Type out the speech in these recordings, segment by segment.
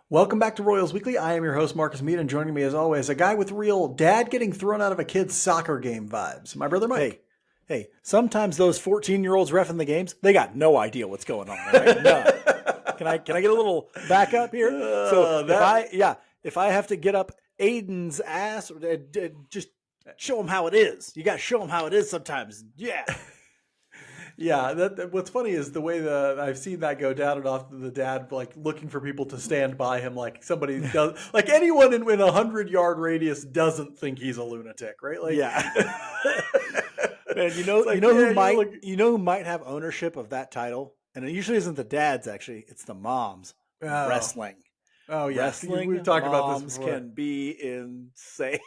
Welcome back to Royals Weekly. I am your host, Marcus Mead, and joining me as always, a guy with real dad getting thrown out of a kid's soccer game vibes. My brother Mike. Hey, sometimes those 14-year-olds reffing the games, they got no idea what's going on. Right? None. Can I get a little backup here? If I have to get up Aiden's ass, just show him how it is. You got to show him how it is sometimes. Yeah. Yeah, what's funny is the way that I've seen that go down and off, the dad like looking for people to stand by him, like somebody does, like anyone in a 100-yard radius doesn't think he's a lunatic, right? Like, yeah. Man, who might have ownership of that title, and it usually isn't the dads. Actually, it's the moms. Oh. Wrestling. Oh yeah, wrestling. We've talked about this before. Can be insane.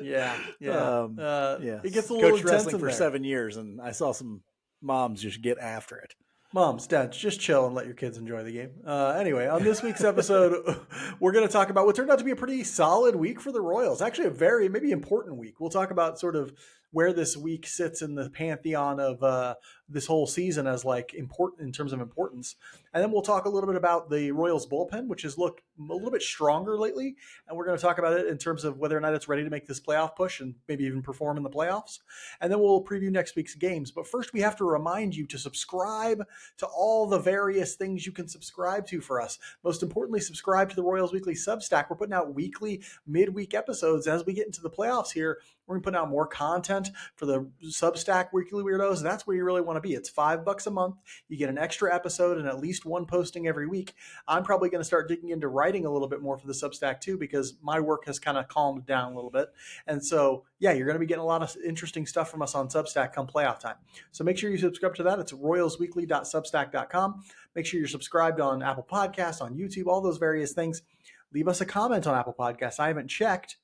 Yeah. It gets a little coached intense wrestling for there. 7 years, and I saw some moms just get after it. Moms, dads, just chill and let your kids enjoy the game. Anyway, on this week's episode, we're going to talk about what turned out to be a pretty solid week for the Royals. Actually, a very maybe important week. We'll talk about sort of where this week sits in the pantheon of this whole season as like important in terms of importance. And then we'll talk a little bit about the Royals bullpen, which has looked a little bit stronger lately. And we're going to talk about it in terms of whether or not it's ready to make this playoff push and maybe even perform in the playoffs. And then we'll preview next week's games. But first, we have to remind you to subscribe to all the various things you can subscribe to for us. Most importantly, subscribe to the Royals Weekly Substack. We're putting out weekly, midweek episodes. As we get into the playoffs here, we're going to put out more content for the Substack Weekly Weirdos. And that's where you really want to be. It's $5 a month. You get an extra episode and at least one posting every week. I'm probably going to start digging into writing a little bit more for the Substack too, because my work has kind of calmed down a little bit. And so, yeah, you're going to be getting a lot of interesting stuff from us on Substack come playoff time. So make sure you subscribe to that. It's royalsweekly.substack.com. Make sure you're subscribed on Apple Podcasts, on YouTube, all those various things. Leave us a comment on Apple Podcasts. I haven't checked,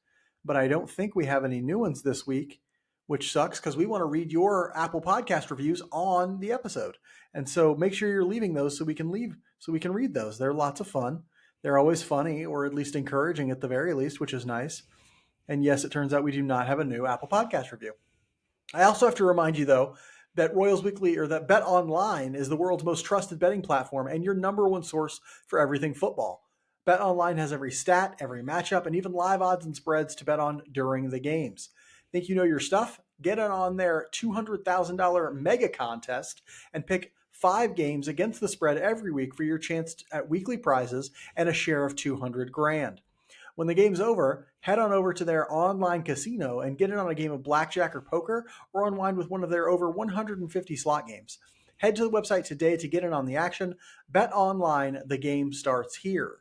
but I don't think we have any new ones this week, which sucks because we want to read your Apple Podcast reviews on the episode. And so make sure you're leaving those so we can read those. They're lots of fun. They're always funny, or at least encouraging at the very least, which is nice. And yes, it turns out we do not have a new Apple Podcast review. I also have to remind you, though, that Royals Weekly or that Bet Online is the world's most trusted betting platform and your number one source for everything football. Bet Online has every stat, every matchup, and even live odds and spreads to bet on during the games. Think you know your stuff? Get in on their $200,000 mega contest and pick 5 games against the spread every week for your chance at weekly prizes and a share of $200,000. When the game's over, head on over to their online casino and get in on a game of blackjack or poker or unwind with one of their over 150 slot games. Head to the website today to get in on the action. Bet Online, the game starts here.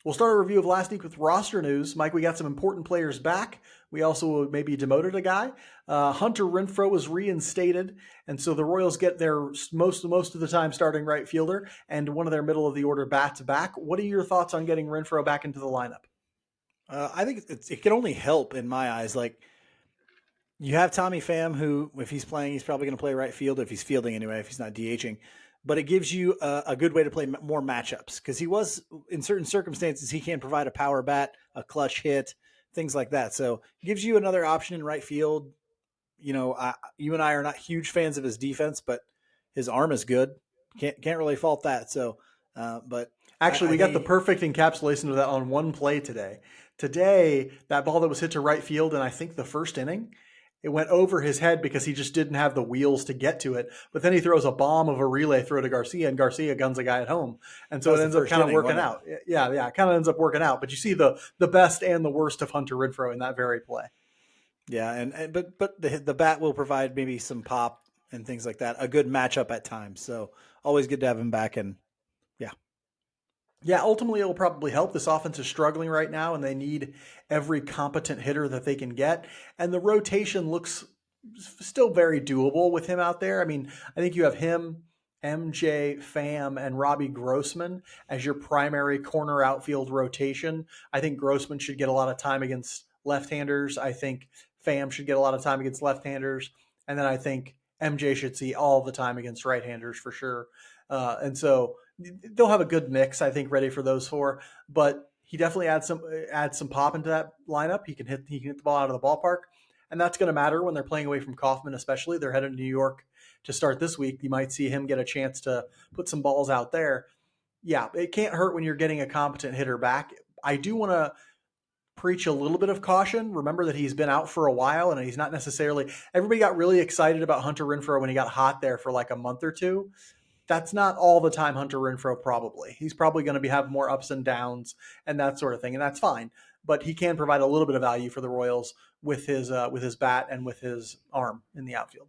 We'll start a review of last week with roster news. Mike, we got some important players back. We also maybe demoted a guy. Hunter Renfroe was reinstated, and so the Royals get their most of the time starting right fielder and one of their middle of the order bats back. What are your thoughts on getting Renfroe back into the lineup? I think it can only help in my eyes. Like, you have Tommy Pham, who, if he's playing, he's probably going to play right field, if he's fielding anyway, if he's not DHing. But it gives you a good way to play more matchups, because he was, in certain circumstances, he can provide a power bat, a clutch hit, things like that. So it gives you another option in right field. You know, you and I are not huge fans of his defense, but his arm is good. Can't really fault that. So, but actually, we got the perfect encapsulation of that on one play today. Today, that ball that was hit to right field in I think the first inning, it went over his head because he just didn't have the wheels to get to it. But then he throws a bomb of a relay throw to Garcia, and Garcia guns a guy at home. And so it ends up kind of working out. Yeah, it kind of ends up working out. But you see the best and the worst of Hunter Renfroe in that very play. Yeah, but the bat will provide maybe some pop and things like that. A good matchup at times. So always good to have him back. And yeah, ultimately it will probably help. This offense is struggling right now, and they need every competent hitter that they can get. And the rotation looks still very doable with him out there. I mean, I think you have him, MJ, Pham, and Robbie Grossman as your primary corner outfield rotation. I think Grossman should get a lot of time against left-handers. I think Pham should get a lot of time against left-handers. And then I think MJ should see all the time against right-handers for sure. And so they'll have a good mix, I think, ready for those 4. But he definitely adds some pop into that lineup. He can hit the ball out of the ballpark, and that's going to matter when they're playing away from Kaufman, especially. They're headed to New York to start this week. You might see him get a chance to put some balls out there. yeah, it can't hurt when you're getting a competent hitter back. I do want to preach a little bit of caution. Remember that he's been out for a while and he's not necessarily, everybody got really excited about Hunter Renfroe when he got hot there for like a month or two. That's not all the time Hunter Renfroe probably. He's probably going to have more ups and downs and that sort of thing, and that's fine. But he can provide a little bit of value for the Royals with his bat and with his arm in the outfield.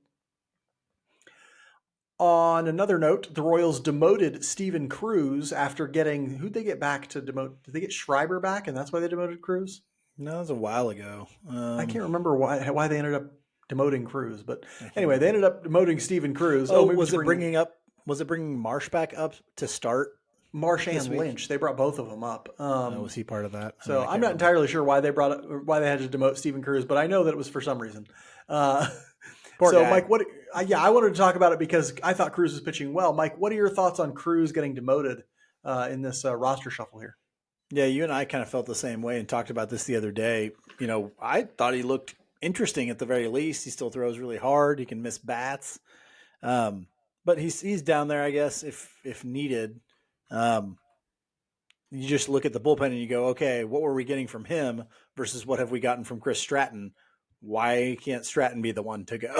On another note, the Royals demoted Steven Cruz after getting, who'd they get back to demote? Did they get Schreiber back, and that's why they demoted Cruz? No, that was a while ago. I can't remember why they ended up demoting Cruz, but anyway, remember. they ended up demoting Steven Cruz. Was it bringing Marsh back up to start? Marsh and Lynch? They brought both of them up. Was he part of that? So I'm not entirely sure why they had to demote Steven Cruz, but I know that it was for some reason. So, guy. Mike, I wanted to talk about it because I thought Cruz was pitching well. Mike, what are your thoughts on Cruz getting demoted in this roster shuffle here? Yeah, you and I kind of felt the same way and talked about this the other day. You know, I thought he looked interesting at the very least. He still throws really hard. He can miss bats, but he's down there, I guess, if needed. You just look at the bullpen and you go, okay, what were we getting from him versus what have we gotten from Chris Stratton? Why can't Stratton be the one to go?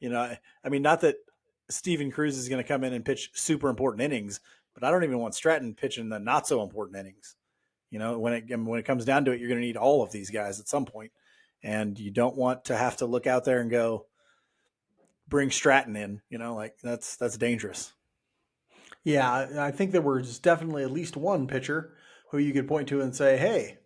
You know, I mean, not that Steven Cruz is going to come in and pitch super important innings, but I don't even want Stratton pitching the not so important innings. You know, when it comes down to it, you're going to need all of these guys at some point, and you don't want to have to look out there and go bring Stratton in. You know, like that's dangerous. Yeah, I think there was definitely at least one pitcher who you could point to and say, hey,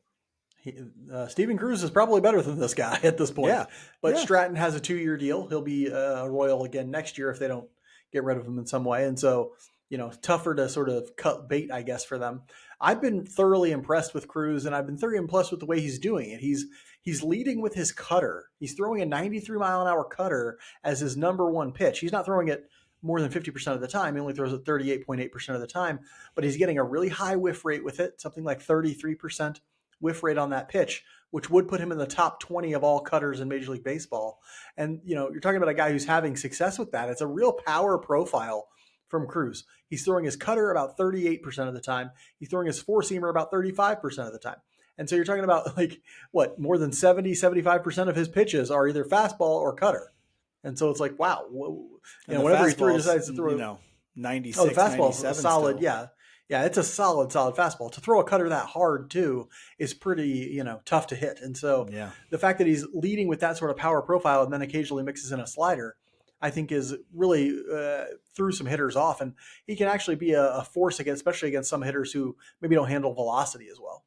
Steven Cruz is probably better than this guy at this point. Yeah. But Stratton has a 2-year deal. He'll be a Royal again next year if they don't get rid of him in some way. And so, you know, tougher to sort of cut bait, I guess, for them. I've been thoroughly impressed with Cruz, and I've been thoroughly impressed with the way he's doing it. He's leading with his cutter. He's throwing a 93-mile-an-hour cutter as his number one pitch. He's not throwing it more than 50% of the time. He only throws it 38.8% of the time, but he's getting a really high whiff rate with it, something like 33% whiff rate on that pitch, which would put him in the top 20 of all cutters in Major League Baseball. And, you know, you're talking about a guy who's having success with that. It's a real power profile from Cruz. He's throwing his cutter about 38% of the time. He's throwing his four-seamer about 35% of the time. And so you're talking about like what, more than 75% of his pitches are either fastball or cutter. And so it's like, wow, you know, whenever he decides to throw, you know, 96, the fastball's a solid, still. Yeah, it's a solid fastball. To throw a cutter that hard too is pretty, you know, tough to hit. And so the fact that he's leading with that sort of power profile and then occasionally mixes in a slider, I think is really threw some hitters off. And he can actually be a force against, especially against some hitters who maybe don't handle velocity as well.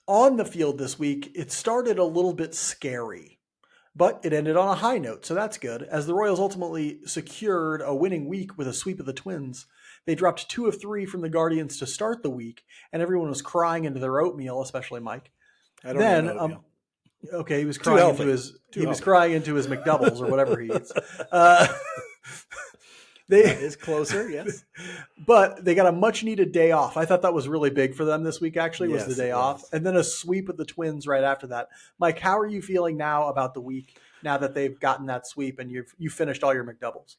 On the field this week, it started a little bit scary, but it ended on a high note, so that's good. As the Royals ultimately secured a winning week with a sweep of the Twins, they dropped 2 of 3 from the Guardians to start the week, and everyone was crying into their oatmeal, especially Mike. I don't know oatmeal. Okay, he was crying into his McDoubles or whatever he eats. That is closer, yes. But they got a much-needed day off. I thought that was really big for them this week, actually, was the day off. And then a sweep with the Twins right after that. Mike, how are you feeling now about the week, now that they've gotten that sweep and you finished all your McDoubles?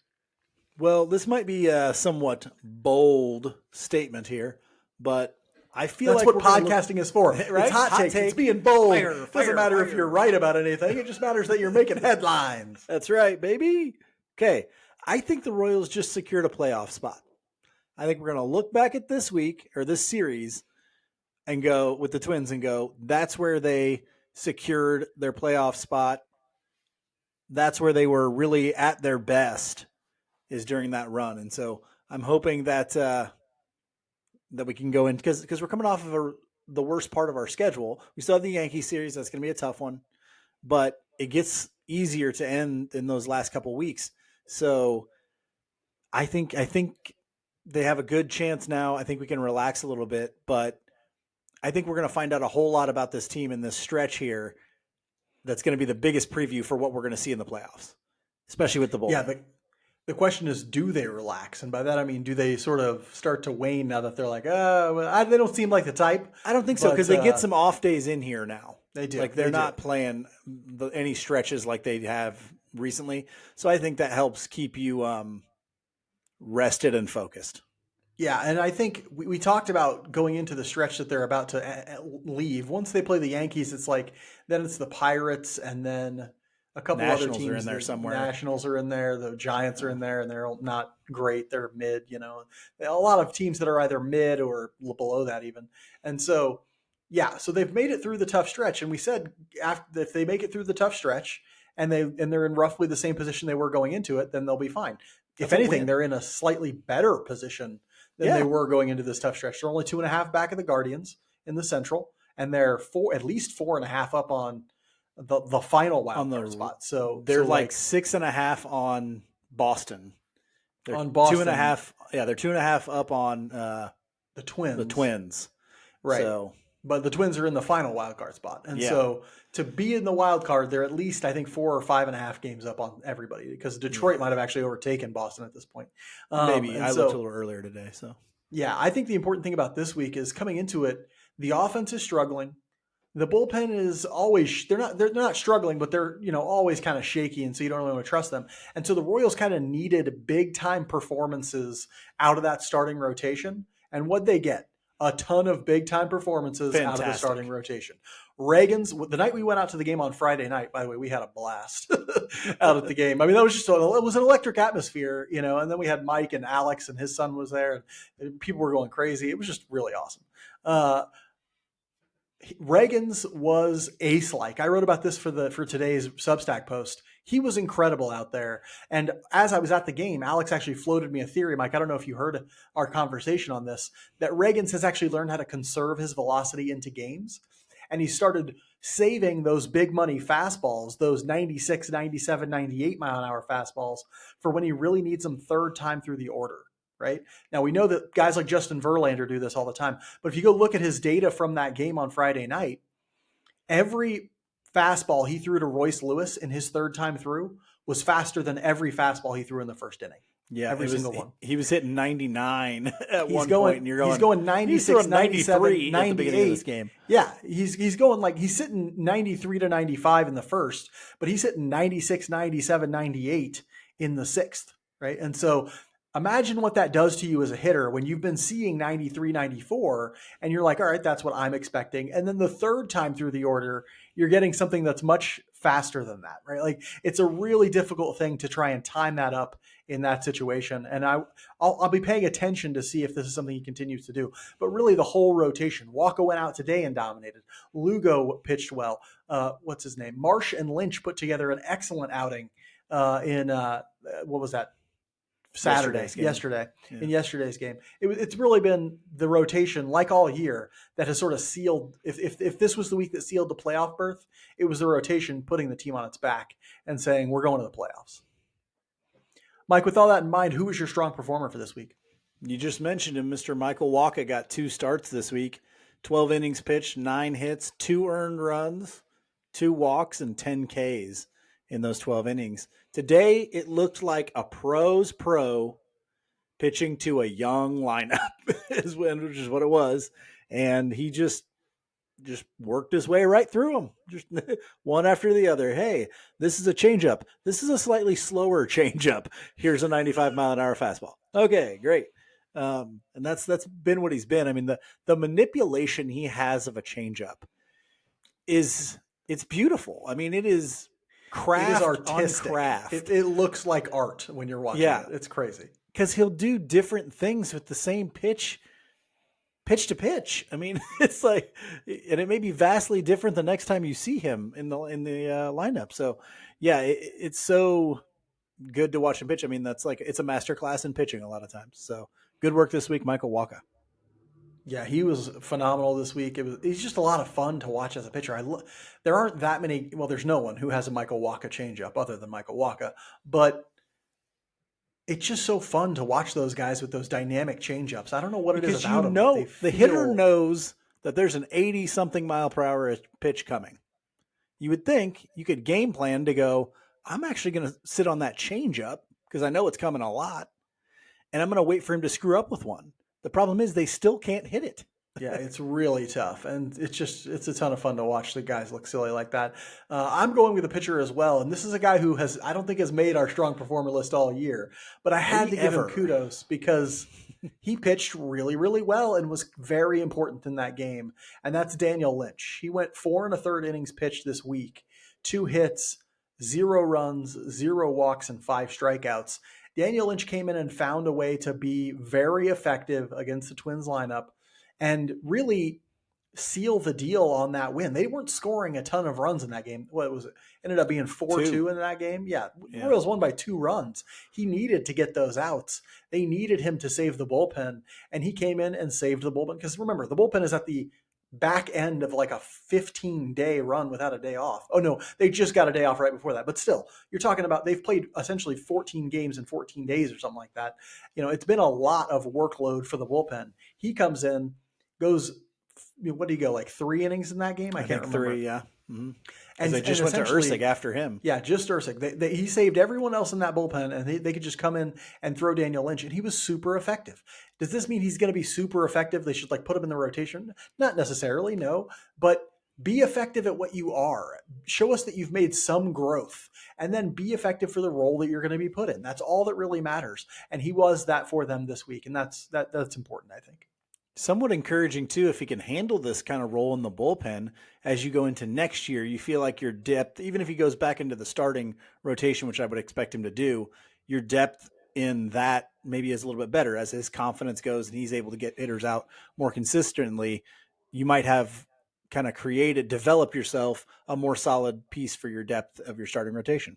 Well, this might be a somewhat bold statement here, but I feel that's like what podcasting is for. Right? It's hot take. It's being bold. It doesn't matter if you're right about anything. It just matters that you're making headlines. That's right, baby. Okay. I think the Royals just secured a playoff spot. I think we're going to look back at this week or this series and go with the Twins and go, that's where they secured their playoff spot. That's where they were really at their best, is during that run. And so I'm hoping that that we can go in because we're coming off of the worst part of our schedule. We still have the Yankee series. That's going to be a tough one, but it gets easier to end in those last couple weeks. So I think they have a good chance now. I think we can relax a little bit, but I think we're going to find out a whole lot about this team in this stretch here. That's going to be the biggest preview for what we're going to see in the playoffs, especially with the bullpen. Yeah, the question is, do they relax? And by that, I mean, do they sort of start to wane now that they're like, they don't seem like the type? I don't think so, because they get some off days in here now. They do. Like they're not playing any stretches like they have recently. So I think that helps keep you rested and focused. Yeah, and I think we talked about going into the stretch that they're about to leave. Once they play the Yankees, it's like then it's the Pirates, and then a couple other Nationals are teams. in there The somewhere. Nationals are in there. The Giants are in there, and they're not great. They're mid. A lot of teams that are either mid or below that even. And so, yeah, so they've made it through the tough stretch. And we said if they make it through the tough stretch they're in roughly the same position they were going into it, then they'll be fine. If That's a anything, win. they're in a slightly better position than they were going into this tough stretch. They're only 2.5 back of the Guardians in the Central, and they're at least 4.5 up on the final wild card spot. So they're like 6.5 on Boston. They're on Boston, 2.5. Yeah, they're 2.5 up on the Twins. The Twins, right? So, but the Twins are in the final wild card spot, and so to be in the wild card, they're at least I think 4 or 5.5 games up on everybody because Detroit might have actually overtaken Boston at this point. Maybe I looked a little earlier today. So yeah, I think the important thing about this week is coming into it, the offense is struggling. The bullpen is always they're not struggling, but they're always kind of shaky, and so you don't really want to trust them. And so the Royals kind of needed big time performances out of that starting rotation, and what they get a ton of big time performances out of the starting rotation. Reagan's the night we went out to the game on Friday night. By the way, we had a blast out at the game. I mean, that was it was an electric atmosphere, and then we had Mike and Alex and his son was there, and people were going crazy. It was just really awesome. Reagan's was ace-like. I wrote about this for today's Substack post. He was incredible out there. And as I was at the game, Alex actually floated me a theory, Mike. I don't know if you heard our conversation on this, that Reagan's has actually learned how to conserve his velocity into games. And he started saving those big money fastballs, those 96, 97, 98 mile an hour fastballs for when he really needs them third time through the order. Right now, we know that guys like Justin Verlander do this all the time. But if you go look at his data from that game on Friday night, every fastball he threw to Royce Lewis in his third time through was faster than every fastball he threw in the first inning. Yeah, every single one. He was hitting 99 at one point, and he's going 96, 93 97, at the beginning of this game. Yeah, he's going like he's sitting 93 to 95 in the first, but he's hitting 96, 97, 98 in the sixth, right? And so imagine what that does to you as a hitter when you've been seeing 93, 94, and you're like, all right, that's what I'm expecting. And then the third time through the order, you're getting something that's much faster than that, right? Like it's a really difficult thing to try and time that up in that situation. And I'll be paying attention to see if this is something he continues to do. But really the whole rotation. Walker went out today and dominated. Lugo pitched well. What's his name? Marsh and Lynch put together an excellent outing in what was that? Yesterday in yesterday's game. It's really been the rotation, like all year, that has sort of sealed. If this was the week that sealed the playoff berth, it was the rotation putting the team on its back and saying we're going to the playoffs. Mike, with all that in mind, who was your strong performer for this week? You just mentioned him, Mr. Michael Wacha got 2 starts this week, 12 innings pitched, 9 hits, 2 earned runs, 2 walks, and 10 Ks in those 12 innings. Today, it looked like a pro's pro pitching to a young lineup, which is what it was. And he just worked his way right through them, just one after the other. Hey, this is a changeup. This is a slightly slower changeup. Here's a 95 mile an hour fastball. Okay, great. And that's been what he's been. I mean, the manipulation he has of a changeup it's beautiful. I mean, it is craft. It is artistic. On craft. It looks like art when you're watching it. It's crazy. Because he'll do different things with the same pitch to pitch. I mean, it's like, and it may be vastly different the next time you see him in the lineup. So, yeah, it's so good to watch him pitch. I mean, it's a masterclass in pitching a lot of times. So, good work this week, Michael Wacha. Yeah, he was phenomenal this week. He's just a lot of fun to watch as a pitcher. There aren't that many. Well, there's no one who has a Michael Wacha changeup other than Michael Wacha, but it's just so fun to watch those guys with those dynamic changeups. I don't know what it is about them. The hitter knows that there's an 80-something mile per hour pitch coming. You would think you could game plan to go, I'm actually going to sit on that changeup because I know it's coming a lot, and I'm going to wait for him to screw up with one. The problem is they still can't hit it. Yeah, it's really tough, and it's a ton of fun to watch the guys look silly like that. I'm going with a pitcher as well, and this is a guy who I don't think has made our strong performer list all year, but I had Maybe to give him ever. kudos because he pitched really, really well and was very important in that game, and that's Daniel Lynch. He went 4 1/3 innings pitched this week, 2 hits, 0 runs, 0 walks, and 5 strikeouts. Daniel Lynch came in and found a way to be very effective against the Twins lineup and really seal the deal on that win. They weren't scoring a ton of runs in that game. What was it? Ended up being 4-2 Two. in that game. Yeah, Yeah. Royals won by 2 runs. He needed to get those outs. They needed him to save the bullpen, and he came in and saved the bullpen. Because remember, the bullpen is at the back end of like a 15-day run without a day off. Oh no, they just got a day off right before that. But still, you're talking about they've played essentially 14 games in 14 days or something like that. It's been a lot of workload for the bullpen. He comes in, goes, what do you go, like 3 innings in that game? I I can't think remember. 3, yeah. Because And they just went to essentially, Ursig after him. yeah, just Ursic. He saved everyone else in that bullpen, and they could just come in and throw Daniel Lynch, and he was super effective. Does this mean he's going to be super effective? They should like put him in the rotation? Not necessarily, no. But be effective at what you are. Show us that you've made some growth, and then be effective for the role that you're going to be put in. That's all that really matters. And he was that for them this week, and that's important, I think. Somewhat encouraging too, if he can handle this kind of role in the bullpen as you go into next year. You feel like your depth, even if he goes back into the starting rotation, which I would expect him to do, your depth in that maybe is a little bit better as his confidence goes and he's able to get hitters out more consistently. You might have kind of develop yourself a more solid piece for your depth of your starting rotation.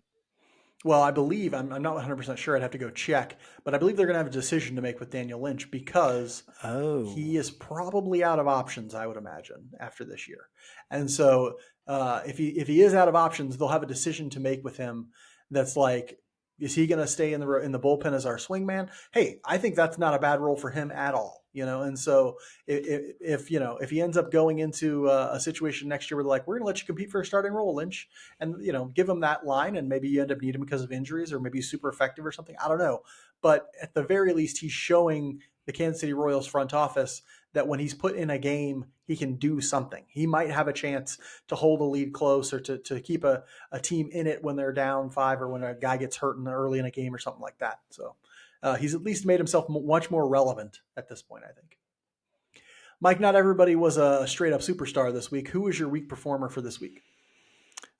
Well, I believe, I'm not 100% sure. I'd have to go check, but I believe they're going to have a decision to make with Daniel Lynch because Oh, he is probably out of options, I would imagine, after this year. And so if he is out of options, they'll have a decision to make with him that's like, is he going to stay in the bullpen as our swingman? Hey, I think that's not a bad role for him at all. And so if he ends up going into a situation next year where they're like, we're going to let you compete for a starting role, Lynch, and give him that line, and maybe you end up needing him because of injuries, or maybe he's super effective or something. I don't know, but at the very least, he's showing the Kansas City Royals front office that when he's put in a game, he can do something. He might have a chance to hold a lead close, or to keep a team in it when they're down 5, or when a guy gets hurt early in a game or something like that. So he's at least made himself much more relevant at this point, I think. Mike, not everybody was a straight up superstar this week. Who was your weak performer for this week?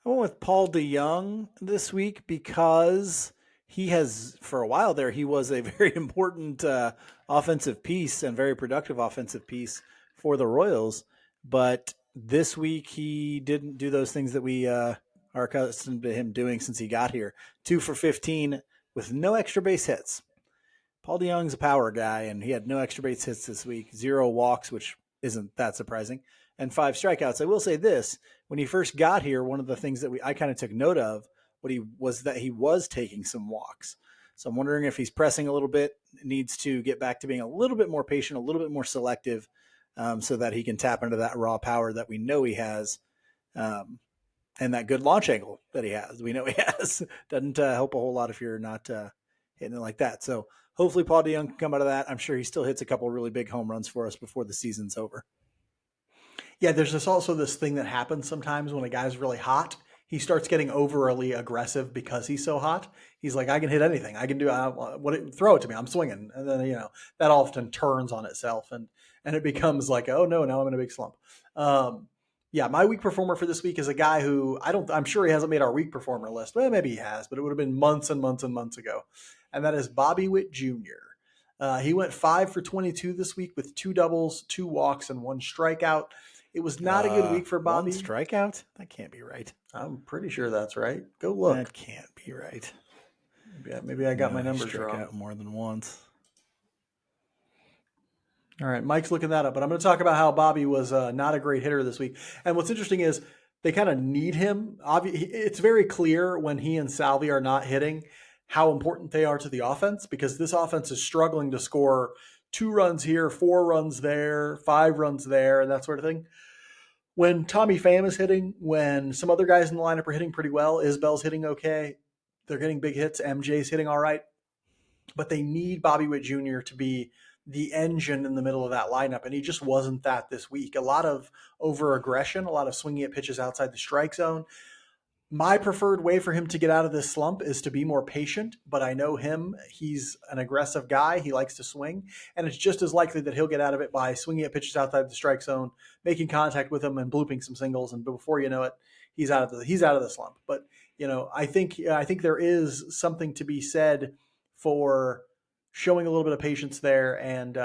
I went with Paul DeYoung this week because he has, for a while there, he was a very important offensive piece and very productive offensive piece for the Royals. But this week, he didn't do those things that we are accustomed to him doing since he got here. 2 for 15 with no extra base hits. Paul DeYoung's a power guy, and he had no extra base hits this week, 0 walks, which isn't that surprising, and 5 strikeouts. I will say this: when he first got here, one of the things that I kind of took note of was that he was taking some walks. So I'm wondering if he's pressing a little bit, needs to get back to being a little bit more patient, a little bit more selective, so that he can tap into that raw power that we know he has, and that good launch angle that he has. We know he has. Doesn't help a whole lot if you're not hitting it like that. So hopefully Paul DeYoung can come out of that. I'm sure he still hits a couple really big home runs for us before the season's over. Yeah, there's also this thing that happens sometimes when a guy's really hot. He starts getting overly aggressive because he's so hot. He's like, I can hit anything. I can do throw it to me. I'm swinging, and then that often turns on itself, and it becomes like, oh no, now I'm in a big slump. Yeah, my weak performer for this week is a guy who I'm sure he hasn't made our weak performer list. Well, maybe he has, but it would have been months and months and months ago, and that is Bobby Witt Jr. He went 5 for 22 this week with 2 doubles, 2 walks, and 1 strikeout. It was not a good week for One Bobby. strikeout? That can't be right. I'm pretty sure that's right. Go look. That can't be right. Maybe I got my He numbers struck wrong. out more than once. All right, Mike's looking that up, but I'm going to talk about how Bobby was not a great hitter this week. And what's interesting is they kind of need him. It's very clear when he and Salvi are not hitting how important they are to the offense, because this offense is struggling to score 2 runs here, 4 runs there, 5 runs there, and that sort of thing. When Tommy Pham is hitting, when some other guys in the lineup are hitting pretty well, Isbell's hitting okay, they're getting big hits, MJ's hitting all right. but they need Bobby Witt Jr. to be the engine in the middle of that lineup, and he just wasn't that this week. A lot of over aggression, a lot of swinging at pitches outside the strike zone. My preferred way for him to get out of this slump is to be more patient, but I know him. He's an aggressive guy. He likes to swing, and it's just as likely that he'll get out of it by swinging at pitches outside the strike zone, making contact with them, and blooping some singles, and before you know it, he's out of the slump. But I think there is something to be said for showing a little bit of patience there and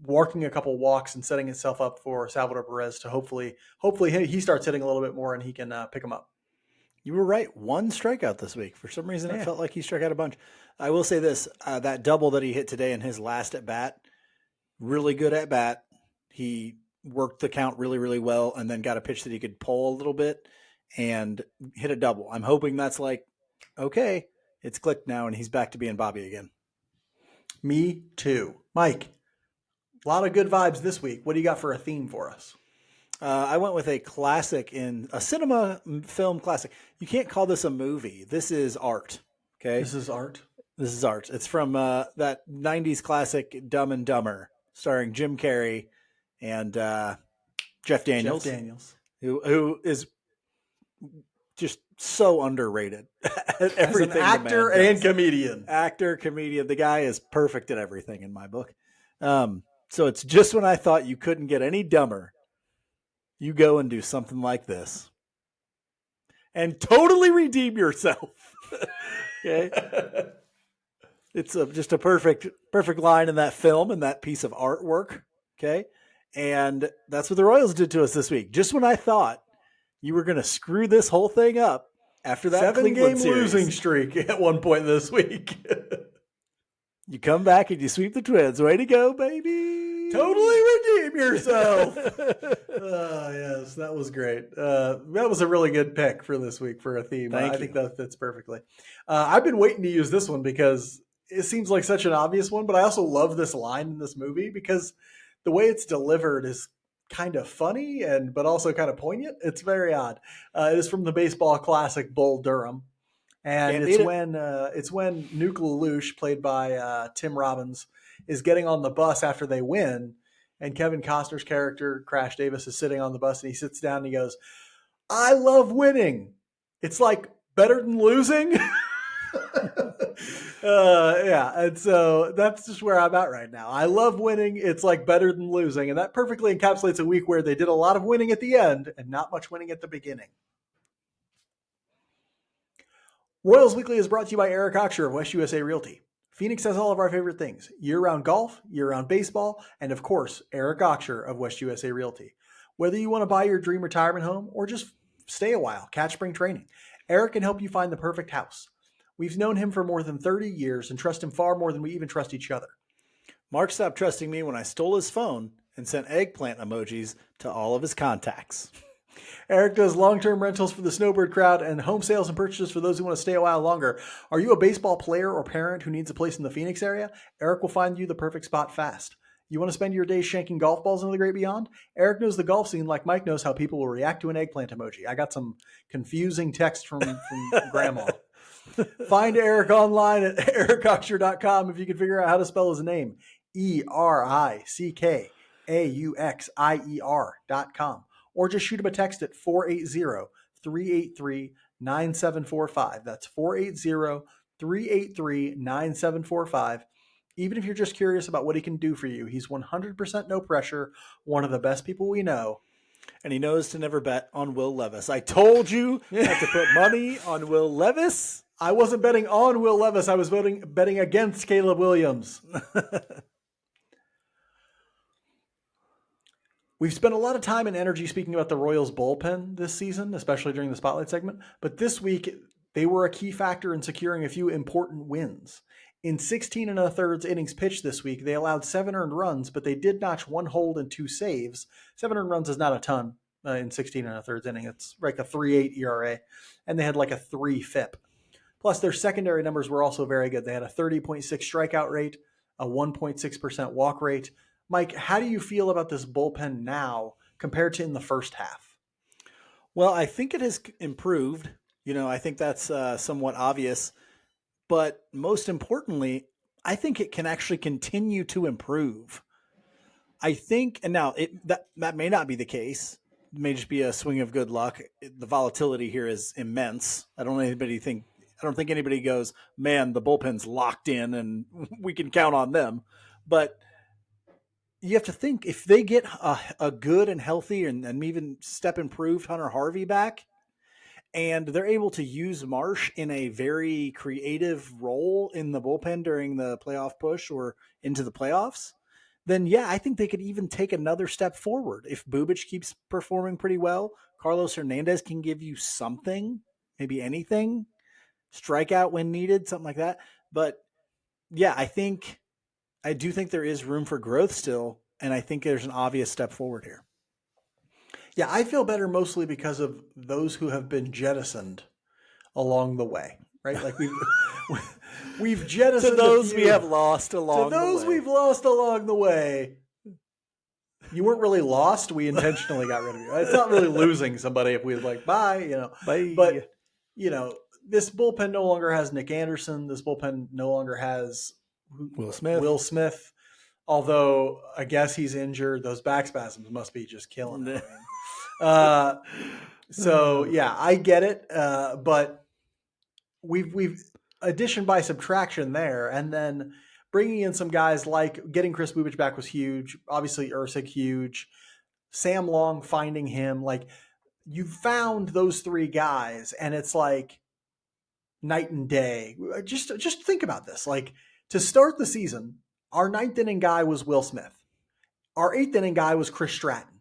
working a couple walks and setting himself up for Salvador Perez to hopefully he starts hitting a little bit more and he can pick him up. You were right. One strikeout this week. For some reason, it felt like he struck out a bunch. I will say this, that double that he hit today in his last at bat, really good at bat. He worked the count really, really well and then got a pitch that he could pull a little bit and hit a double. I'm hoping that's like, okay, it's clicked now and he's back to being Bobby again. Me too. Mike, a lot of good vibes this week. What do you got for a theme for us? I went with a classic in a cinema film classic. You can't call this a movie. This is art. Okay. This is art. This is art. It's from that 90s classic Dumb and Dumber starring Jim Carrey and Jeff Daniels. Who is just so underrated at everything. As an actor and comedian. Actor, comedian. The guy is perfect at everything in my book. So it's just when I thought you couldn't get any dumber, you go and do something like this and totally redeem yourself. Okay. It's just a perfect line in that film and that piece of artwork. Okay. And that's what the Royals did to us this week. Just when I thought you were going to screw this whole thing up after that 7-game losing streak at one point this week. You come back and you sweep the Twins. Way to go, baby. Totally redeem yourself. Yes, that was great. That was a really good pick for this week for a theme. I think that fits perfectly. I've been waiting to use this one because it seems like such an obvious one, but I also love this line in this movie because the way it's delivered is kind of funny but also kind of poignant. It's very odd. It is from the baseball classic Bull Durham. And it's when Nuke Lelouch, played by Tim Robbins, is getting on the bus after they win, and Kevin Costner's character, Crash Davis, is sitting on the bus, and he sits down and he goes, "I love winning. It's like better than losing." And so that's just where I'm at right now. I love winning. It's like better than losing, and that perfectly encapsulates a week where they did a lot of winning at the end and not much winning at the beginning. Royals Weekly is brought to you by Eric Oxer of West USA Realty. Phoenix has all of our favorite things: year-round golf, year-round baseball, and of course, Eric Oxer of West USA Realty. Whether you want to buy your dream retirement home or just stay a while, catch spring training, Eric can help you find the perfect house. We've known him for more than 30 years and trust him far more than we even trust each other. Mark stopped trusting me when I stole his phone and sent eggplant emojis to all of his contacts. Eric does long-term rentals for the snowbird crowd and home sales and purchases for those who want to stay a while longer. Are you a baseball player or parent who needs a place in the Phoenix area? Eric will find you the perfect spot fast. You want to spend your days shanking golf balls into the great beyond? Eric knows the golf scene like Mike knows how people will react to an eggplant emoji. I got some confusing text from Grandma. Find Eric online at ericoxer.com if you can figure out how to spell his name. ERICKAUXIER.com. Or just shoot him a text at 480-383-9745. That's 480-383-9745. Even if you're just curious about what he can do for you, he's 100% no pressure, one of the best people we know. And he knows to never bet on Will Levis. I told you not to put money on Will Levis. I wasn't betting on Will Levis. I was betting against Caleb Williams. We've spent a lot of time and energy speaking about the Royals bullpen this season, especially during the Spotlight segment. But this week, they were a key factor in securing a few important wins. In 16 1/3 innings pitched this week, they allowed 7 earned runs, but they did notch 1 hold and 2 saves. 7 earned runs is not a ton in 16 1/3 inning. It's like a 3.8 ERA, and they had like a 3 FIP. Plus, their secondary numbers were also very good. They had a 30.6 strikeout rate, a 1.6% walk rate. Mike, how do you feel about this bullpen now compared to in the first half? Well, I think it has improved. I think that's somewhat obvious. but most importantly, I think it can actually continue to improve. I think, and now that may not be the case. It may just be a swing of good luck. The volatility here is immense. I don't think anybody goes, man, the bullpen's locked in and we can count on them. But you have to think if they get a good and healthy and even step improved Hunter Harvey back, and they're able to use Marsh in a very creative role in the bullpen during the playoff push or into the playoffs, then yeah, I think they could even take another step forward. If Bubic keeps performing pretty well, Carlos Hernandez can give you something, maybe anything, strikeout when needed, something like that. But yeah, I do think there is room for growth still, and I think there's an obvious step forward here. Yeah, I feel better mostly because of those who have been jettisoned along the way, right? Like we've jettisoned to those a we few. have lost along To those the way. we've lost along the way. You weren't really lost. We intentionally got rid of you. It's not really losing somebody if we was like, bye, Bye. But, this bullpen no longer has Nick Anderson. This bullpen no longer has Will Smith. Although I guess he's injured. Those back spasms must be just killing him. So yeah, I get it. But we've addition by subtraction there, and then bringing in some guys like getting Chris Bubic back was huge. Obviously, Ursig huge. Sam Long finding him, like you found those three guys, and it's like night and day. Just think about this. Like to start the season, our ninth inning guy was Will Smith. Our eighth inning guy was Chris Stratton.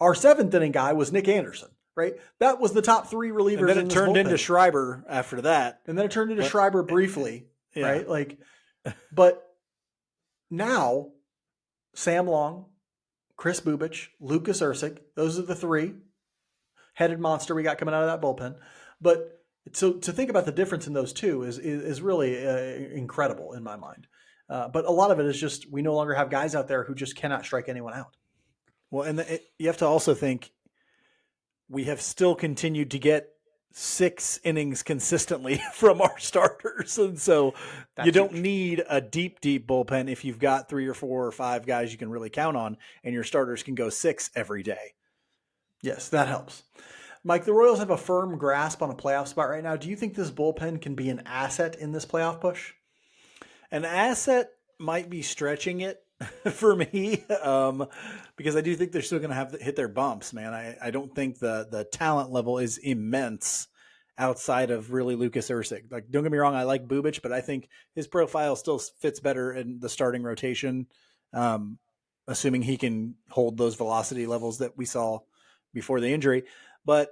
Our seventh inning guy was Nick Anderson. Right, that was the top three relievers. And then it turned into Schreiber after that. And then it turned into Schreiber briefly, yeah. Right? Like, but now Sam Long, Chris Bubic, Lucas Ursig, those are the three-headed monster we got coming out of that bullpen. But so to think about the difference in those two is really incredible in my mind. But a lot of it is just we no longer have guys out there who just cannot strike anyone out. Well, and you have to also think we have still continued to get 6 innings consistently from our starters. And so you don't need a deep bullpen if you've got 3 or 4 or 5 guys you can really count on, and your starters can go 6 every day. Yes, that helps. Mike, the Royals have a firm grasp on a playoff spot right now. Do you think this bullpen can be an asset in this playoff push? An asset might be stretching it for me, because I do think they're still going to have to hit their bumps, man. I don't think the talent level is immense outside of really Lucas Ursig. Like, don't get me wrong, I like Bubic, but I think his profile still fits better in the starting rotation, assuming he can hold those velocity levels that we saw before the injury. But,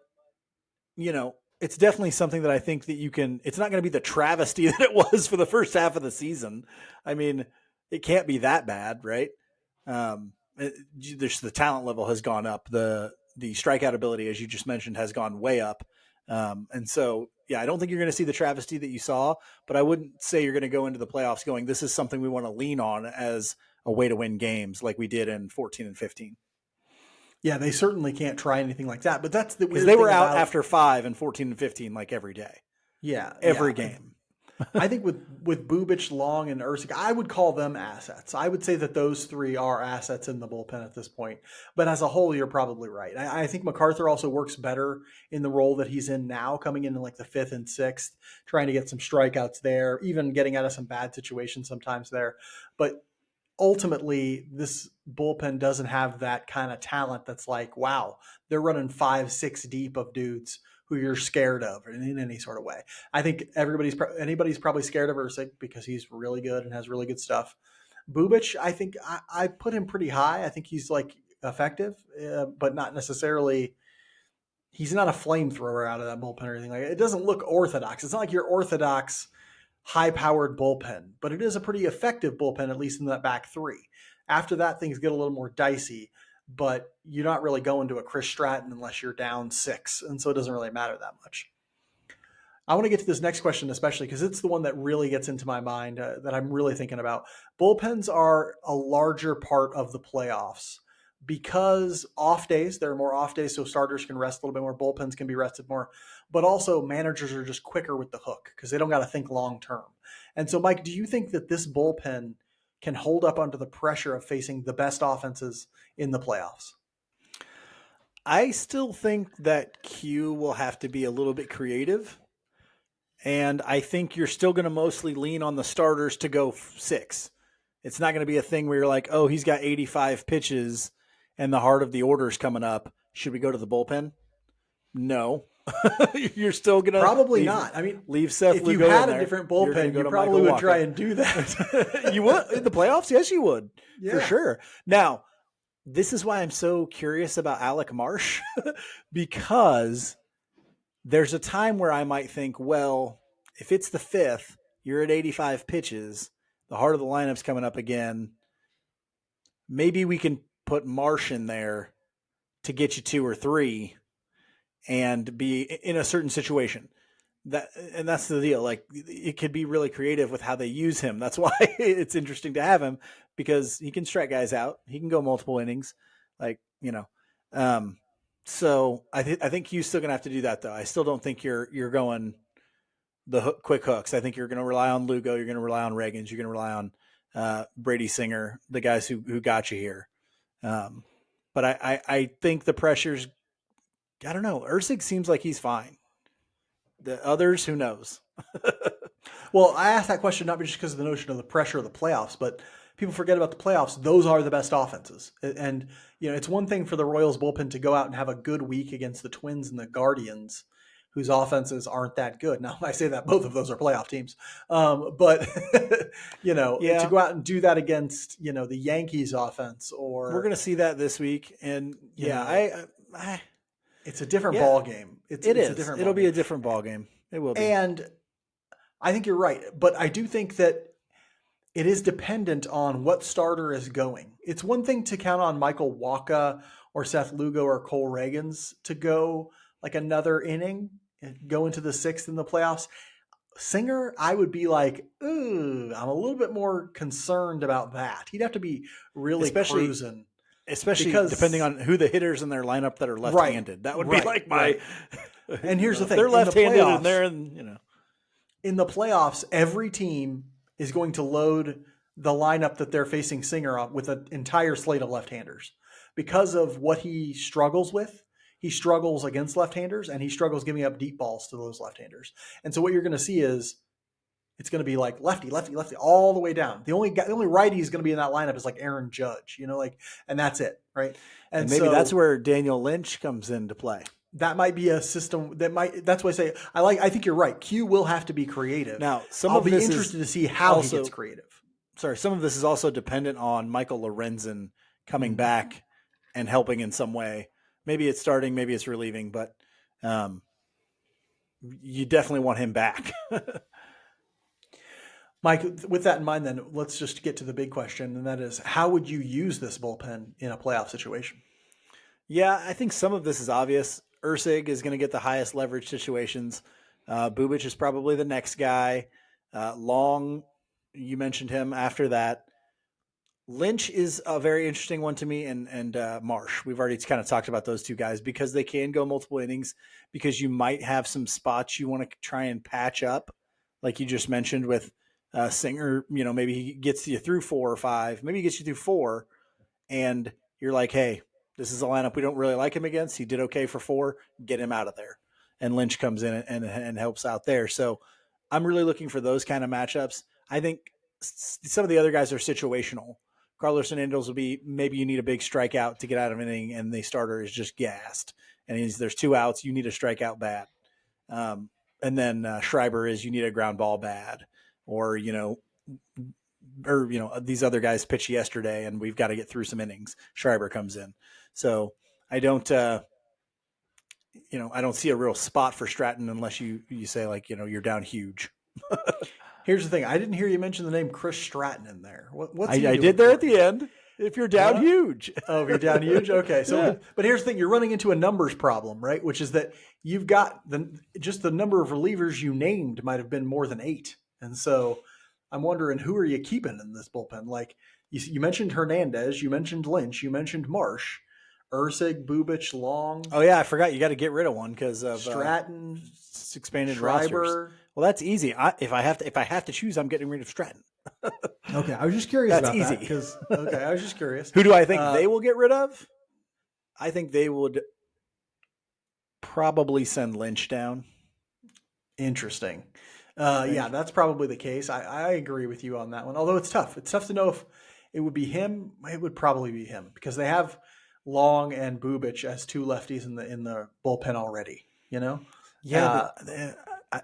it's definitely something that I think that you can – it's not going to be the travesty that it was for the first half of the season. I mean – it can't be that bad, right? The talent level has gone up. The strikeout ability, as you just mentioned, has gone way up. And so, yeah, I don't think you're going to see the travesty that you saw, but I wouldn't say you're going to go into the playoffs going, this is something we want to lean on as a way to win games like we did in 14 and 15. Yeah, they certainly can't try anything like that. But that's the weird thing. Because they were out after 5 and 14 and 15 like every day. Yeah. Every game. I think with Bubic, Long, and Ursig, I would call them assets. I would say that those three are assets in the bullpen at this point. But as a whole, you're probably right. I think MacArthur also works better in the role that he's in now, coming in like the 5th and 6th, trying to get some strikeouts there, even getting out of some bad situations sometimes there. But ultimately, this bullpen doesn't have that kind of talent that's like, wow, they're running 5-6 deep of dudes who you're scared of in any sort of way. I think anybody's probably scared of Ursig because he's really good and has really good stuff. Bubic, I think I put him pretty high. I think he's like effective, but not necessarily. He's not a flamethrower out of that bullpen or anything like that. It doesn't look orthodox. It's not like your orthodox high-powered bullpen, but it is a pretty effective bullpen, at least in that back 3. After that, things get a little more dicey. But you're not really going to a Chris Stratton unless you're down 6. And so it doesn't really matter that much. I want to get to this next question, especially because it's the one that really gets into my mind that I'm really thinking about. Bullpens are a larger part of the playoffs, because off days, there are more off days, so starters can rest a little bit more, bullpens can be rested more, but also managers are just quicker with the hook because they don't got to think long term. And so, Mike, do you think that this bullpen can hold up under the pressure of facing the best offenses in the playoffs? I still think that Q will have to be a little bit creative. And I think you're still going to mostly lean on the starters to go 6. It's not going to be a thing where you're like, oh, he's got 85 pitches and the heart of the order is coming up. Should we go to the bullpen? No. You're still going to Probably not. I mean, leave Seth if Lugo you had in a there, different you're gonna bullpen, go you to probably Michael would Wacha. try and do that. You would in the playoffs? Yes, you would. Yeah. For sure. Now, this is why I'm so curious about Alec Marsh because there's a time where I might think, well, if it's the 5th, you're at 85 pitches, the heart of the lineup's coming up again. Maybe we can put Marsh in there to get you 2 or 3 and be in a certain situation. And that's the deal. Like, it could be really creative with how they use him. That's why it's interesting to have him, because he can strike guys out. He can go multiple innings. Like, so I think Q's still gonna have to do that though. I still don't think you're going the quick hooks. I think you're gonna rely on Lugo. You're gonna rely on Reagans. You're gonna rely on Brady Singer, the guys who got you here. But I think the pressure's, I don't know. Ursig seems like he's fine. The others, who knows? Well, I asked that question not just because of the notion of the pressure of the playoffs, but people forget about the playoffs. Those are the best offenses. And, it's one thing for the Royals bullpen to go out and have a good week against the Twins and the Guardians, whose offenses aren't that good. Now, I say that both of those are playoff teams. But, to go out and do that against, the Yankees offense, or we're going to see that this week. And it's a different ball game. It's a different. It'll be a different ball game. It will be. And I think you're right, but I do think that it is dependent on what starter is going. It's one thing to count on Michael Wacha or Seth Lugo or Cole Reagans to go like another inning and go into the 6th in the playoffs. Singer, I would be like, ooh, I'm a little bit more concerned about that. He'd have to be really cruising. Especially because, depending on who the hitters in their lineup that are left-handed. Right, that would be like my... Right. And here's the thing. They're left-handed and they're in, In the playoffs, every team is going to load the lineup that they're facing Singer on with an entire slate of left-handers. Because of what he struggles with, he struggles against left-handers and he struggles giving up deep balls to those left-handers. And so what you're going to see is it's going to be like lefty, lefty, lefty, all the way down. The only righty is going to be in that lineup is like Aaron Judge, and that's it, right? And maybe that's where Daniel Lynch comes into play. That might be a system that's why I say I think you're right. Q will have to be creative. Now, I'll be interested to see how he gets creative. Sorry, some of this is also dependent on Michael Lorenzen coming back and helping in some way. Maybe it's starting, maybe it's relieving, but you definitely want him back. Mike, with that in mind, then let's just get to the big question, and that is, how would you use this bullpen in a playoff situation? Yeah, I think some of this is obvious. Ursig is going to get the highest leverage situations. Bubic is probably the next guy. Long, you mentioned him after that. Lynch is a very interesting one to me, and Marsh. We've already kind of talked about those two guys because they can go multiple innings, because you might have some spots you want to try and patch up, like you just mentioned with Singer. Maybe he gets you through 4 or 5. Maybe he gets you through 4, and you're like, hey, this is a lineup we don't really like him against. He did okay for 4. Get him out of there. And Lynch comes in and helps out there. So I'm really looking for those kind of matchups. I think some of the other guys are situational. Carlos Hernandez will be, maybe you need a big strikeout to get out of an inning and the starter is just gassed. And there's 2 outs. You need a strikeout bad. And then Schreiber is, you need a ground ball bad. Or these other guys pitched yesterday and we've got to get through some innings. Schreiber comes in. So I don't, I don't see a real spot for Stratton unless you say like, you're down huge. Here's the thing. I didn't hear you mention the name Chris Stratton in there. What's I did there at the end. If you're down huge. Oh, if you're down huge? Okay. So, But here's the thing. You're running into a numbers problem, right? Which is that you've got just the number of relievers you named might have been more than 8. And so I'm wondering, who are you keeping in this bullpen? Like, You mentioned Hernandez, you mentioned Lynch, you mentioned Marsh, Ursig, Bubich, Long, Oh yeah, I forgot. You got to get rid of one because of Stratton, expanded rosters. Schreiber. Well, that's easy. If I have to choose, I'm getting rid of Stratton. Okay, I was just curious That's about that easy. because okay, I was just curious. Who do I think Uh, they will get rid of? I think they would probably send Lynch down. Interesting. I Yeah, think. that's probably the case. I agree with you on that one. Although it's tough. It's tough to know if it would be him. It would probably be him because they have Long and Bubich as two lefties in the bullpen already. You know, Yeah, but uh,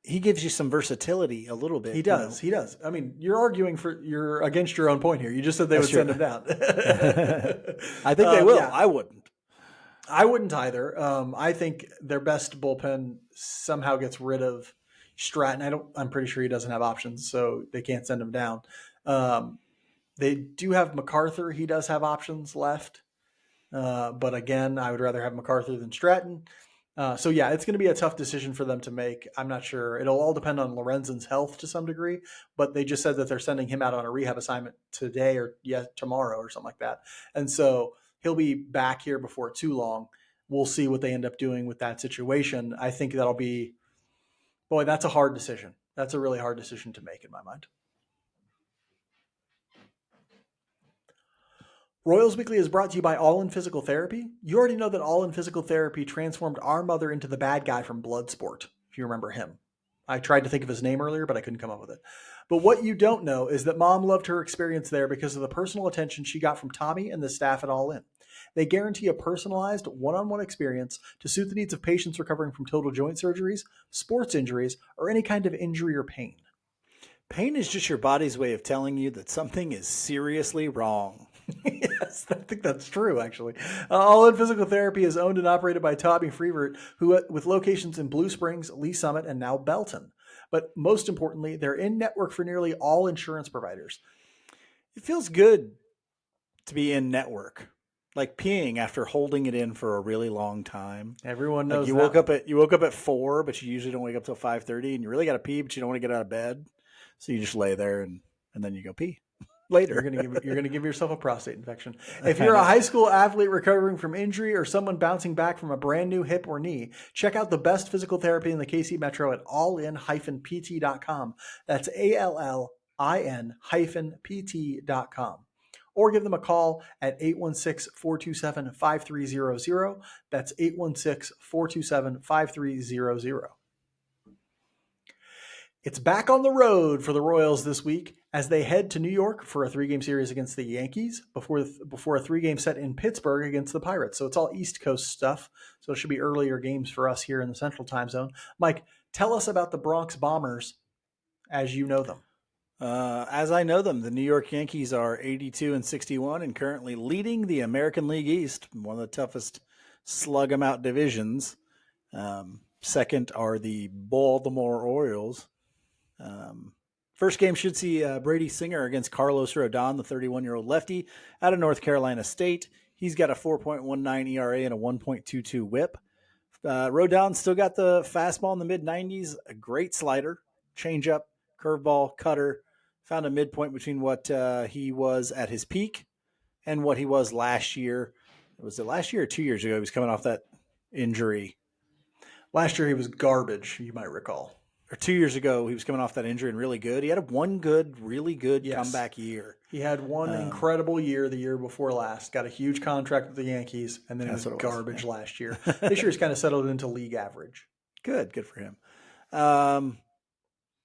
he gives you some versatility a little he bit. You does. know, He does. I mean, you're against your own point here. You just said they that's would true. send him down. I think they will. Yeah, I wouldn't. I wouldn't either. I think their best bullpen somehow gets rid of Stratton. I'm pretty sure he doesn't have options, so they can't send him down. Um, they do have MacArthur. He does have options left, but again, I would rather have MacArthur than Stratton. So yeah, it's going to be a tough decision for them to make. I'm not sure. It'll all depend on Lorenzen's health to some degree, but they just said that they're sending him out on a rehab assignment today or tomorrow or something like that, and so he'll be back here before too long. We'll see what they end up doing with that situation. I think that'll be boy. That's a hard decision. That's a really hard decision to make in my mind. Royals Weekly is brought to you by All in Physical Therapy. You already know that All in Physical Therapy transformed our mother into the bad guy from Bloodsport, if you remember him. I tried to think of his name earlier, but I couldn't come up with it. But what you don't know is that mom loved her experience there because of the personal attention she got from Tommy and the staff at All In. They guarantee a personalized one on one experience to suit the needs of patients recovering from total joint surgeries, sports injuries, or any kind of injury or pain. Pain is just your body's way of telling you that something is seriously wrong. Yes, I think that's true, actually. All in Physical Therapy is owned and operated by Tommy Freevert, who with locations in Blue Springs, Lee Summit, and now Belton. But most importantly, they're in network for nearly all insurance providers. It feels good to be in network, like peeing after holding it in for a really long time. Everyone Like knows that one. you woke up at 4, but you usually don't wake up till 5:30, and you really got to pee, but you don't want to get out of bed, so you just lay there and then you go pee later. You're gonna give yourself a prostate infection. If I you're a know. high school athlete recovering from injury or someone bouncing back from a brand new hip or knee, check out the best physical therapy in the KC Metro at allin-pt.com. That's ALLIN-pt.com. Or give them a call at 816-427-5300. That's 816-427-5300. It's back on the road for the Royals this week as they head to New York for a 3-game series against the Yankees before a 3-game set in Pittsburgh against the Pirates. So it's all East Coast stuff. So it should be earlier games for us here in the Central Time Zone. Mike, tell us about the Bronx Bombers as you know them. As I know them, the New York Yankees are 82-61 and currently leading the American League East, one of the toughest slug 'em out divisions. Second are the Baltimore Orioles. First game should see Brady Singer against Carlos Rodon, the 31-year-old lefty out of North Carolina State. He's got a 4.19 ERA and a 1.22 WHIP. Rodon still got the fastball in the mid-90s, a great slider, changeup, curveball, cutter. Found a midpoint between what he was at his peak and what he was last year. Was it last year or 2 years ago? He was coming off that injury. Last year he was garbage, you might recall. Or 2 years ago, he was coming off that injury and really good. He had really good comeback year. He had one incredible year the year before last, got a huge contract with the Yankees, and then it was garbage last year. This year's kind of settled into league average. Good for him.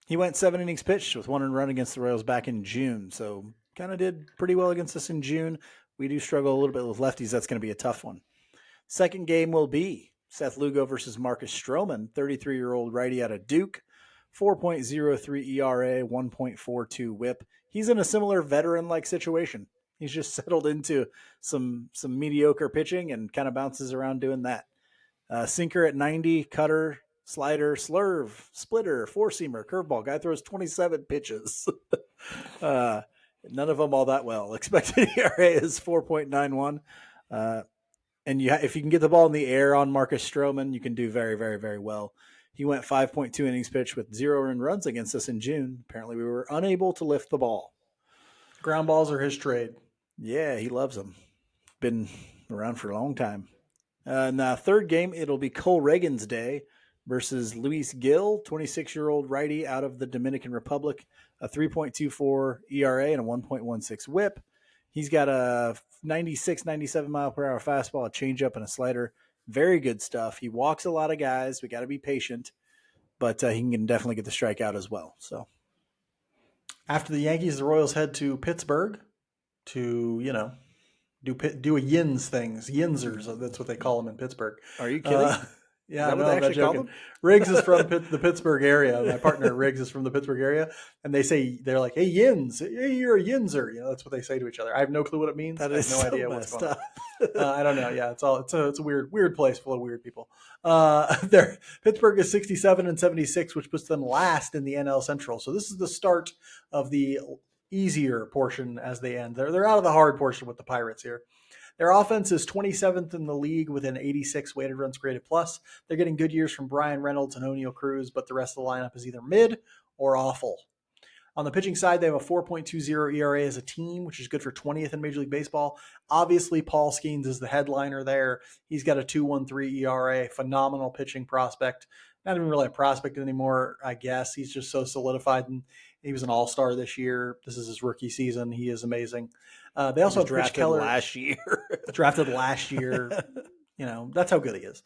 He went 7 innings pitched with 1 earned run against the Royals back in June, so kind of did pretty well against us in June. We do struggle a little bit with lefties. That's going to be a tough one. Second game will be Seth Lugo versus Marcus Stroman, 33-year-old righty out of Duke. 4.03 ERA, 1.42 WHIP. He's in a similar veteran-like situation. He's just settled into some mediocre pitching and kind of bounces around doing that. Sinker at 90, cutter, slider, slurve, splitter, four-seamer, curveball. Guy throws 27 pitches. None of them all that well. Expected ERA is 4.91. And if you can get the ball in the air on Marcus Stroman, you can do very, very, very well. He went 5.2 innings pitched with 0 earned runs against us in June. Apparently, we were unable to lift the ball. Ground balls are his trade. Yeah, he loves them. Been around for a long time. In the third game, it'll be Cole Reagan's day versus Luis Gil, 26-year-old righty out of the Dominican Republic, a 3.24 ERA and a 1.16 whip. He's got a 96, 97 mile per hour fastball, a changeup, and a slider. Very good stuff. He walks a lot of guys. We got to be patient, but he can definitely get the strikeout as well. So After the Yankees, the Royals head to Pittsburgh to, do a Yins things. Yinzers, that's what they call them in Pittsburgh. are you kidding? Yeah, what no, they I'm not actually call joking. them? Riggs is from the Pittsburgh area. My partner Riggs is from the Pittsburgh area, and they're like, "Hey Yins, hey, you're a Yinzer." That's what they say to each other. I have no clue what it means. That I have is no so idea what's messed going up. on. I don't know. Yeah, it's a weird place full of weird people. Pittsburgh is 67 and 76, which puts them last in the NL Central. So this is the start of the easier portion as they end. They're out of the hard portion with the Pirates here. Their offense is 27th in the league with an 86 weighted runs created plus. They're getting good years from Brian Reynolds and O'Neill Cruz, but the rest of the lineup is either mid or awful. On the pitching side, they have a 4.20 ERA as a team, which is good for 20th in Major League Baseball. Obviously, Paul Skeens is the headliner there. He's got a 2.13 ERA, phenomenal pitching prospect. Not even really a prospect anymore, I guess. He's just so solidified, and he was an all-star this year. This is his rookie season. He is amazing. They also have Mitch Keller. last year. Drafted last year. That's how good he is.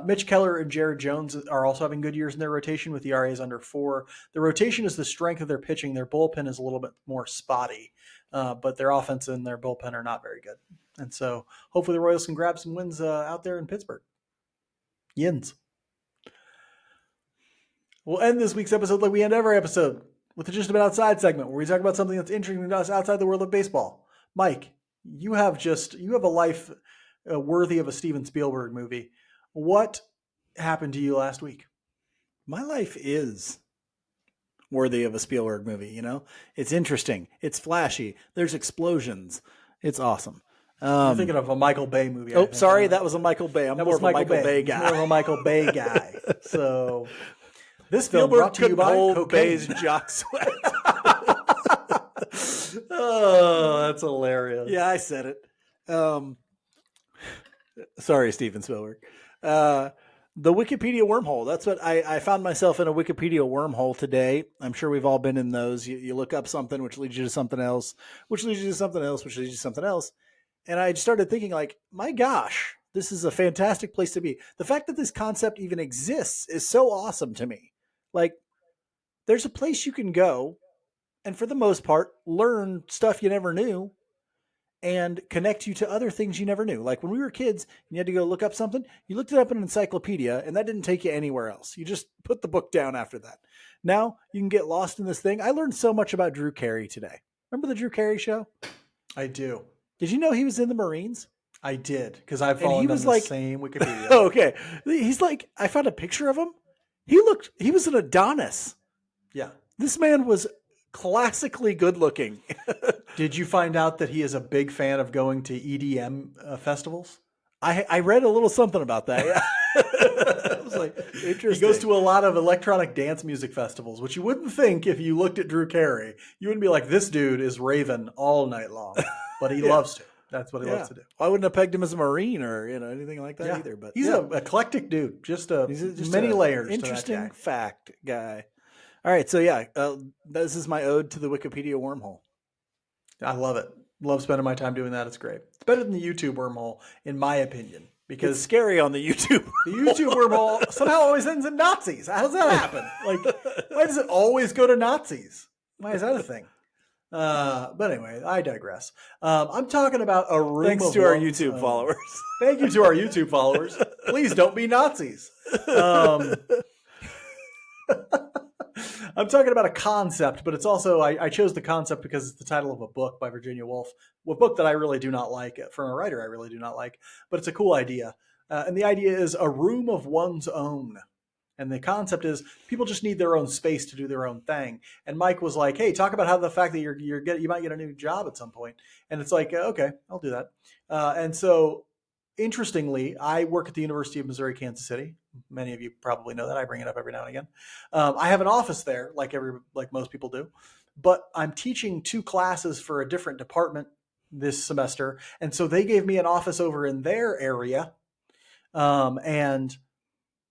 Mitch Keller and Jared Jones are also having good years in their rotation with the ERAs under 4. The rotation is the strength of their pitching. Their bullpen is a little bit more spotty, but their offense and their bullpen are not very good. And so hopefully the Royals can grab some wins out there in Pittsburgh. Yins. We'll end this week's episode like we end every episode with the Just About Outside segment where we talk about something that's interesting to us outside the world of baseball. Mike, you have a life worthy of a Steven Spielberg movie. What happened to you last week? My life is worthy of a Spielberg movie. It's interesting. It's flashy. There's explosions. It's awesome. You're thinking of a Michael Bay movie. Oh, sorry, that was a Michael Bay. I'm more of a Michael Bay guy. More of a Michael Bay guy. So this film Spielberg brought to you by hold cocaine. Bay's jock sweat. Oh, that's hilarious. Yeah, I said it. Sorry, Steven Spielberg. The Wikipedia wormhole. That's what I found myself in a Wikipedia wormhole today. I'm sure we've all been in those. You look up something, which leads you to something else, which leads you to something else, which leads you to something else. And I started thinking, like, my gosh, this is a fantastic place to be. The fact that this concept even exists is so awesome to me. Like, there's a place you can go and, for the most part, learn stuff you never knew and connect you to other things you never knew. Like when we were kids and you had to go look up something, you looked it up in an encyclopedia and that didn't take you anywhere else. You just put the book down after that. Now you can get lost in this thing. I learned so much about Drew Carey today. Remember the Drew Carey show? I do. Did you know he was in the Marines? I did, because I've followed him the same Wikipedia. Okay. He's like, I found a picture of him. He was an Adonis. Yeah. This man was classically good looking. Did you find out that he is a big fan of going to EDM festivals? I read a little something about that. Yeah. I was like, interesting. He goes to a lot of electronic dance music festivals, which you wouldn't think if you looked at Drew Carey. You wouldn't be like, this dude is raving all night long. But he loves to. That's what he loves to do. I wouldn't have pegged him as a Marine or anything like that either. But he's an eclectic dude. Just many layers. Interesting to that guy. Fact guy. All right, so this is my ode to the Wikipedia wormhole. I love it. Love spending my time doing that. It's great. It's better than the YouTube wormhole, in my opinion, because it's scary on the YouTube. The YouTube wormhole somehow always ends in Nazis. How does that happen? Like, why does it always go to Nazis? Why is that a thing? But anyway, I digress. I'm talking about a room. Thanks of to our one's YouTube own. followers. Thank you to our YouTube followers. Please don't be Nazis. I'm talking about a concept, but it's also, I chose the concept because it's the title of a book by Virginia Woolf, a book that I really do not like, from a writer I really do not like, but it's a cool idea. And the idea is a room of one's own. And the concept is people just need their own space to do their own thing. And Mike was like, hey, talk about how the fact that you might get a new job at some point. And it's like, okay, I'll do that. And so interestingly, I work at the University of Missouri, Kansas City. Many of you probably know that. I bring it up every now and again. I have an office there, like most people do. but I'm teaching 2 classes for a different department this semester. And so they gave me an office over in their area. And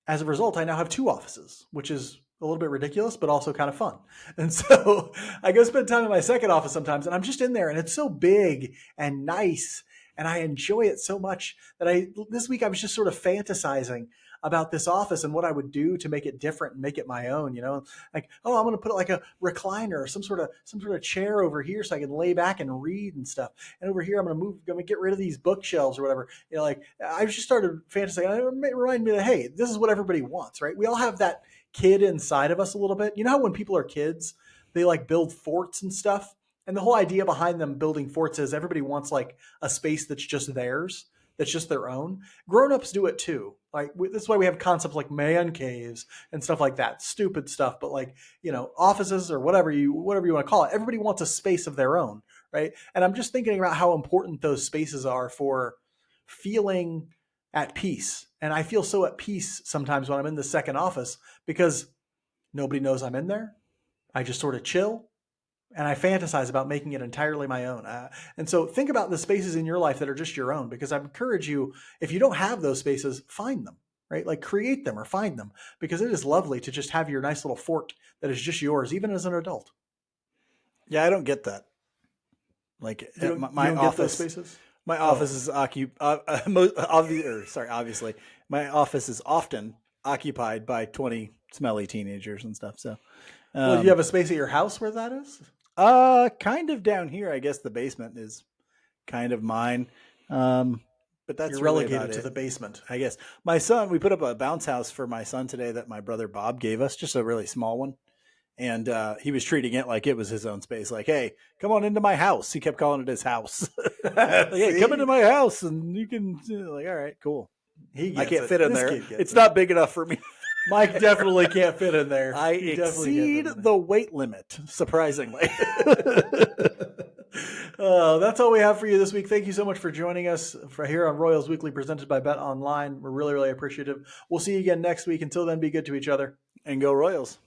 as a result, I now have 2 offices, which is a little bit ridiculous, but also kind of fun. And so I go spend time in my second office sometimes, and I'm just in there, and it's so big and nice, and I enjoy it so much that this week I was just sort of fantasizing about this office and what I would do to make it different and make it my own, like, oh, I'm going to put like a recliner or some sort of chair over here so I can lay back and read and stuff. And over here, I'm going to get rid of these bookshelves or whatever. Like I just started fantasizing. It reminded me that, hey, this is what everybody wants, right? We all have that kid inside of us a little bit. You know how when people are kids, they like build forts and stuff? And the whole idea behind them building forts is everybody wants like a space that's just theirs, that's just their own. Grown-ups do it too. Like that's why we have concepts like man caves and stuff like that. Stupid stuff, but like, offices or whatever you want to call it. Everybody wants a space of their own, right? And I'm just thinking about how important those spaces are for feeling at peace. And I feel so at peace sometimes when I'm in the second office because nobody knows I'm in there. I just sort of chill and I fantasize about making it entirely my own. And so think about the spaces in your life that are just your own, because I encourage you, if you don't have those spaces, find them, right? Like create them or find them, because it is lovely to just have your nice little fort that is just yours, even as an adult. Yeah, I don't get that. Like you don't office, get those spaces? My office is obviously, my office is often occupied by 20 smelly teenagers and stuff. So, well, do you have a space at your house where that is? Kind of down here. I guess the basement is kind of mine. But that's You're really relegated to the basement. I guess my son. We put up a bounce house for my son today that my brother Bob gave us, just a really small one. And he was treating it like it was his own space. Like, hey, come on into my house. He kept calling it his house. Like, hey, come into my house and you can, like, all right, cool. I can't fit in there. It's not big enough for me. Mike definitely can't fit in there. I exceed the weight limit, surprisingly. That's all we have for you this week. Thank you so much for joining us for here on Royals Weekly, presented by Bet Online. We're really, really appreciative. We'll see you again next week. Until then, be good to each other. And go Royals.